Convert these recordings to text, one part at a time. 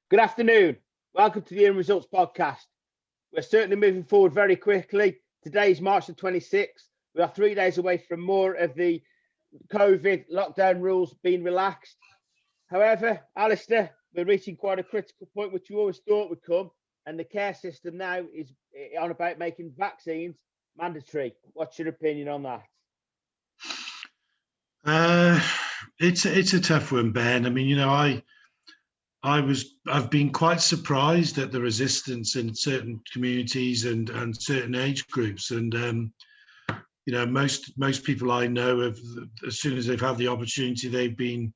Good afternoon. Welcome to the In Results podcast. We're certainly moving forward very quickly. Today is March the 26th. We are 3 days away from more of the COVID lockdown rules being relaxed. However, Alasdair, we're reaching quite a critical point, which you always thought would come, and the care system now is on about making vaccines mandatory. What's your opinion on that? It's a tough one, Ben. I mean, I've been quite surprised at the resistance in certain communities and certain age groups. And most people I know have, as soon as they've had the opportunity, they've been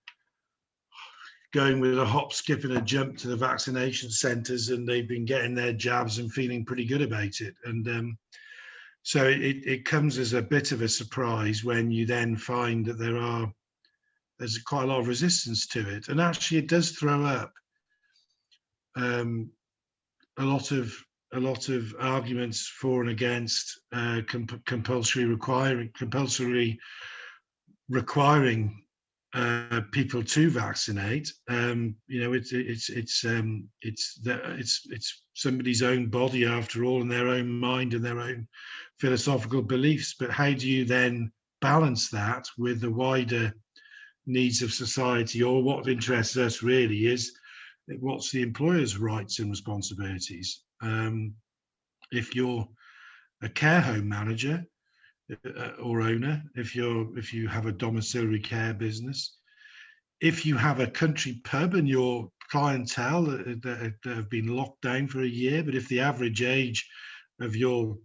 going with a hop, skip, and a jump to the vaccination centres, and they've been getting their jabs and feeling pretty good about it. And so it comes as a bit of a surprise when you then find that there's quite a lot of resistance to it, and actually it does throw up a lot of arguments for and against compulsory requiring people to vaccinate. It's somebody's own body after all, and their own mind and their own philosophical beliefs. But how do you then balance that with the wider needs of society, or what interests us really is what's the employer's rights and responsibilities? If you're a care home manager or owner, if you have a domiciliary care business, if you have a country pub and your clientele that have been locked down for a year, but if the average age of your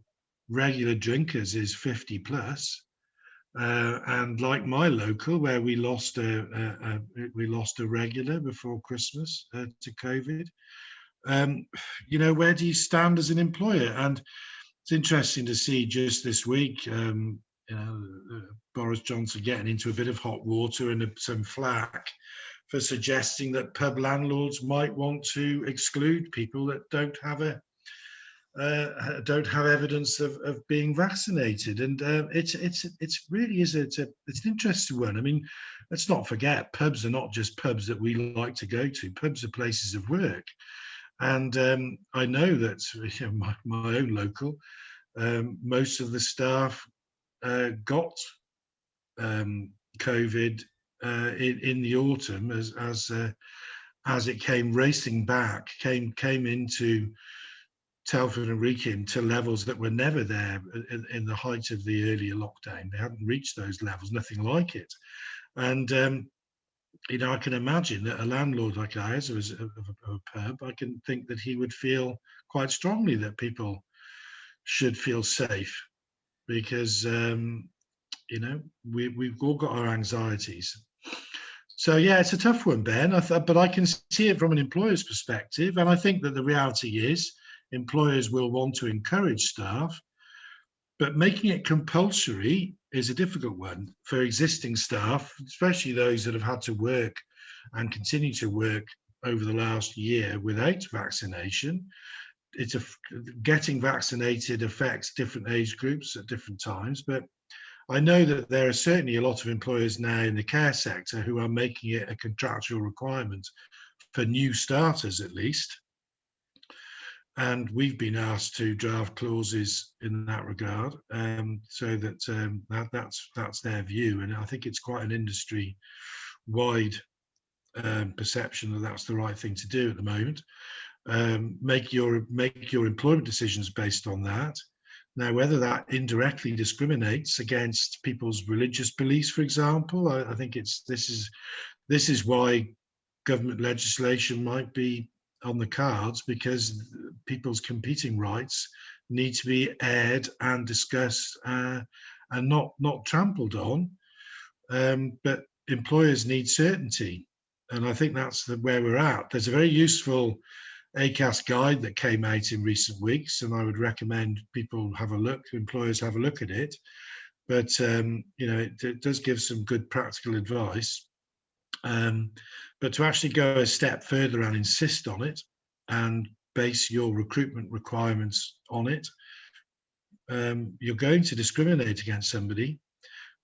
regular drinkers is 50 plus, and like my local, where we lost a regular before Christmas to COVID, where do you stand as an employer? And it's interesting to see just this week, Boris Johnson getting into a bit of hot water and some flack for suggesting that pub landlords might want to exclude people that don't have evidence of being vaccinated. And it's really is it's an interesting one. I mean, let's not forget, pubs are not just pubs that we like to go to. Pubs are places of work. And I know that my own local, most of the staff got COVID in the autumn as it came racing back, came into Telford and Wrekin to levels that were never there in the height of the earlier lockdown. They hadn't reached those levels, nothing like it. And I can imagine that a landlord like ours, of a pub, I can think that he would feel quite strongly that people should feel safe, because we've all got our anxieties. So yeah, it's a tough one, Ben. But I can see it from an employer's perspective, and I think that the reality is employers will want to encourage staff, but making it compulsory is a difficult one for existing staff, especially those that have had to work and continue to work over the last year without vaccination. Getting vaccinated affects different age groups at different times, but I know that there are certainly a lot of employers now in the care sector who are making it a contractual requirement for new starters, at least. And we've been asked to draft clauses in that regard, so that that's their view, and I think it's quite an industry-wide perception that that's the right thing to do at the moment. Make your employment decisions based on that. Now, whether that indirectly discriminates against people's religious beliefs, for example, I think this is why government legislation might be on the cards, because people's competing rights need to be aired and discussed and not trampled on. But employers need certainty, and I think that's where we're at. There's a very useful ACAS guide that came out in recent weeks, and I would recommend employers have a look at it. But it does give some good practical advice. But to actually go a step further and insist on it and base your recruitment requirements on it, you're going to discriminate against somebody,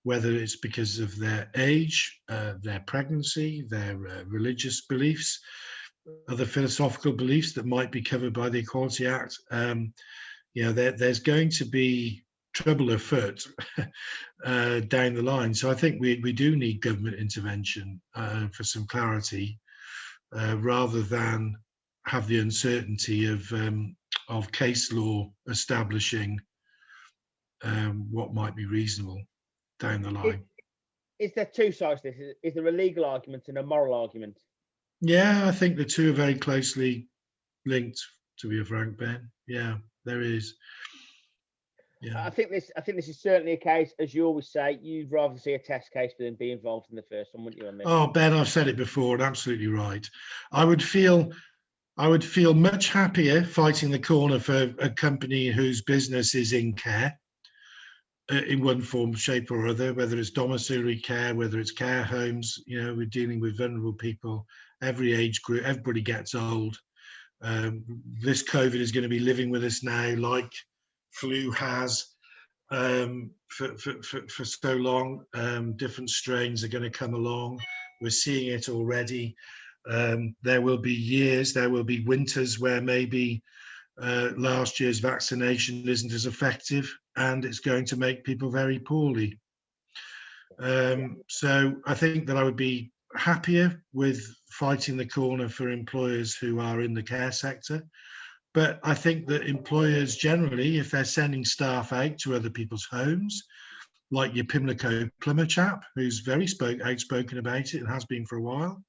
whether it's because of their age, their pregnancy, their religious beliefs. other philosophical beliefs that might be covered by the Equality Act. There's going to be trouble afoot down the line. So I think we do need government intervention for some clarity, rather than have the uncertainty of case law establishing what might be reasonable down the line. Is there two sides to this? Is there a legal argument and a moral argument? Yeah, I think the two are very closely linked, to be frank, Ben. Yeah, there is. Yeah. I think this is certainly a case, as you always say, you'd rather see a test case than be involved in the first one, wouldn't you, on this? Oh, Ben, I've said it before, and absolutely right. I would feel much happier fighting the corner for a company whose business is in care, in one form, shape or other, whether it's domiciliary care, whether it's care homes. We're dealing with vulnerable people, every age group, everybody gets old. This COVID is going to be living with us now, like flu has for so long. Different strains are going to come along. We're seeing it already. There will be winters where maybe last year's vaccination isn't as effective, and it's going to make people very poorly. So I think that I would be happier with fighting the corner for employers who are in the care sector. But I think that employers generally, if they're sending staff out to other people's homes, like your Pimlico plumber chap, who's very outspoken about it and has been for a while,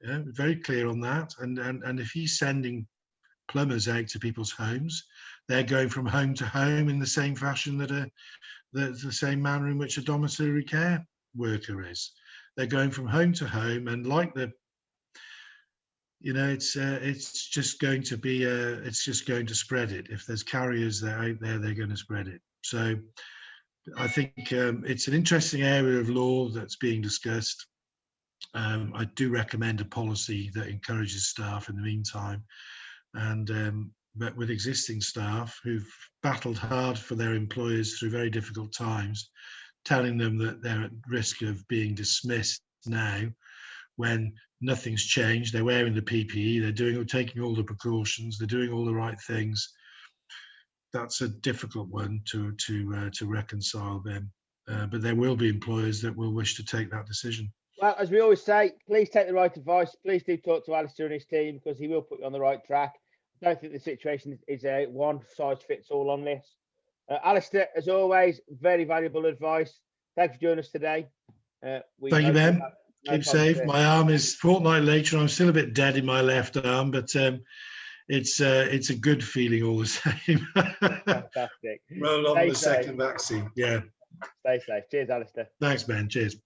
very clear on that. And if he's sending plumbers out to people's homes, they're going from home to home in the same fashion that the same manner in which a domiciliary care worker is. They're going from home to home, and like it's just going to spread it. If there's carriers out there, they're going to spread it. So I think it's an interesting area of law that's being discussed. I do recommend a policy that encourages staff in the meantime, and but with existing staff who've battled hard for their employers through very difficult times, telling them that they're at risk of being dismissed now when nothing's changed. They're wearing the PPE, they're taking all the precautions, they're doing all the right things. That's a difficult one to reconcile them. But there will be employers that will wish to take that decision. Well, as we always say, please take the right advice. Please do talk to Alasdair and his team, because he will put you on the right track. I don't think the situation is a one size fits all on this. Alasdair, as always, very valuable advice. Thanks for joining us today. Thank you, Ben. Keep safe. My arm is fortnight later. I'm still a bit dead in my left arm, but it's a good feeling all the same. Fantastic. Roll on the second vaccine. Yeah. Stay safe. Cheers, Alasdair. Thanks, Ben. Cheers.